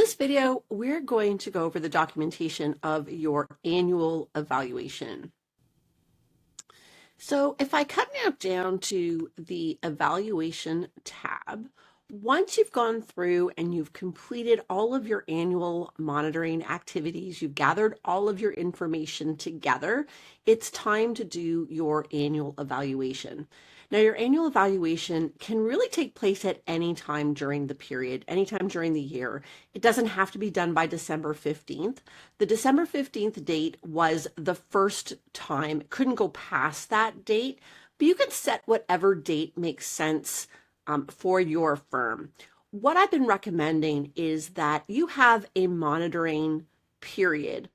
this video, we're going to go over the documentation of your annual evaluation. So if I cut now down to the evaluation tab, once you've gone through and you've completed all of your annual monitoring activities, you've gathered all of your information together, it's time to do your annual evaluation. Now, your annual evaluation can really take place at any time during the period, anytime during the year. It doesn't have to be done by December 15th. The December 15th date was the first time. It couldn't go past that date, but you can set whatever date makes sense for your firm. What I've been recommending is that you have a monitoring period,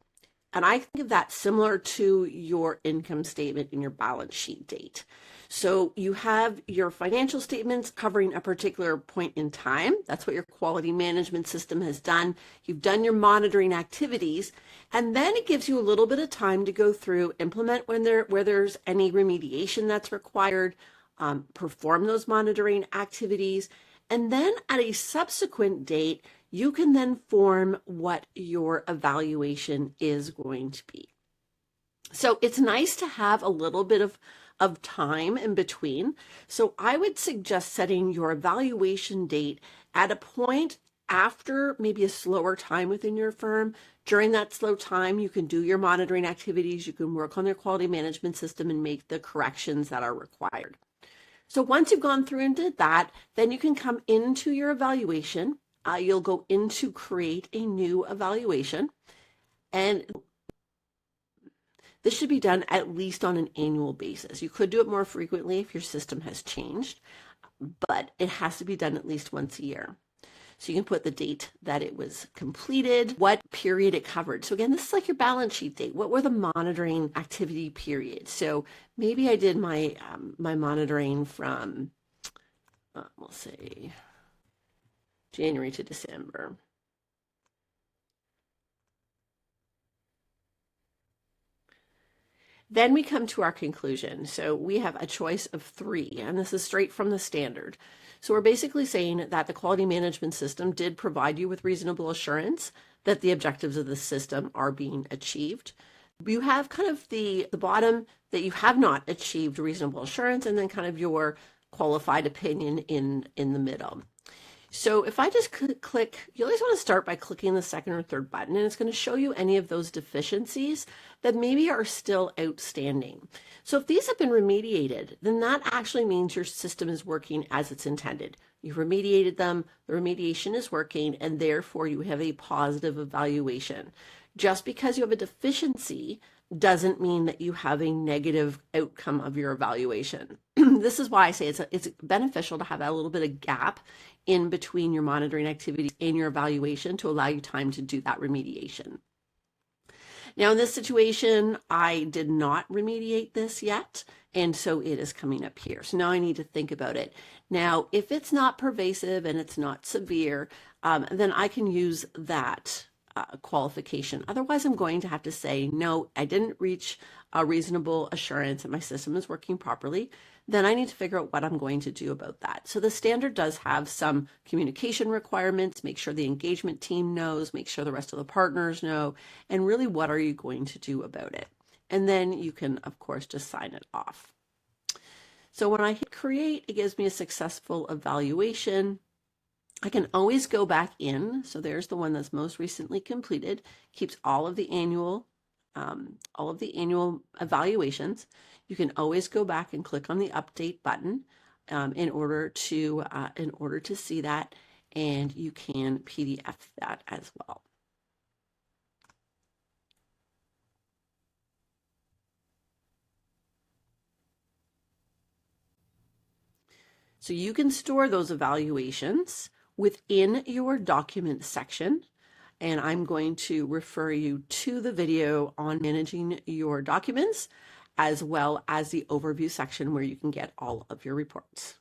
and I think of that similar to your income statement and your balance sheet date. So you have your financial statements covering a particular point in time. That's what your quality management system has done. You've done your monitoring activities, and then it gives you a little bit of time to go through, implement where there's any remediation that's required, perform those monitoring activities, and then at a subsequent date, you can then form what your evaluation is going to be. So it's nice to have a little bit of time in between. So I would suggest setting your evaluation date at a point after maybe a slower time within your firm. During that slow time, you can do your monitoring activities, you can work on your quality management system and make the corrections that are required. So once you've gone through and did that, then you can come into your evaluation. You'll go into create a new evaluation, and this should be done at least on an annual basis. You could do it more frequently if your system has changed, but it has to be done at least once a year. So you can put the date that it was completed, what period it covered. So again, this is like your balance sheet date. What were the monitoring activity periods? So maybe I did my my monitoring from, we'll say, January to December. Then we come to our conclusion. So we have a choice of 3, and this is straight from the standard. So we're basically saying that the quality management system did provide you with reasonable assurance that the objectives of the system are being achieved. You have kind of the bottom that you have not achieved reasonable assurance, and then kind of your qualified opinion in the middle. So if I just click, you always want to start by clicking the second or third button, and it's going to show you any of those deficiencies that maybe are still outstanding. So if these have been remediated, then that actually means your system is working as it's intended. You've remediated them, the remediation is working, and therefore you have a positive evaluation. Just because you have a deficiency doesn't mean that you have a negative outcome of your evaluation. This is why I say it's beneficial to have that little bit of gap in between your monitoring activities and your evaluation to allow you time to do that remediation. Now in this situation, I did not remediate this yet, and so it is coming up here. So now I need to think about it. Now, if it's not pervasive and it's not severe, then I can use that qualification. Otherwise, I'm going to have to say, no, I didn't reach a reasonable assurance that my system is working properly. Then I need to figure out what I'm going to do about that. So the standard does have some communication requirements, make sure the engagement team knows, make sure the rest of the partners know, and really what are you going to do about it? And then you can, of course, just sign it off. So when I hit create, it gives me a successful evaluation. I can always go back in. So there's the one that's most recently completed, keeps all of the annual evaluations. You can always go back and click on the update button in order to see that, and you can PDF that as well. So you can store those evaluations within your document section, and I'm going to refer you to the video on managing your documents, as well as the overview section where you can get all of your reports.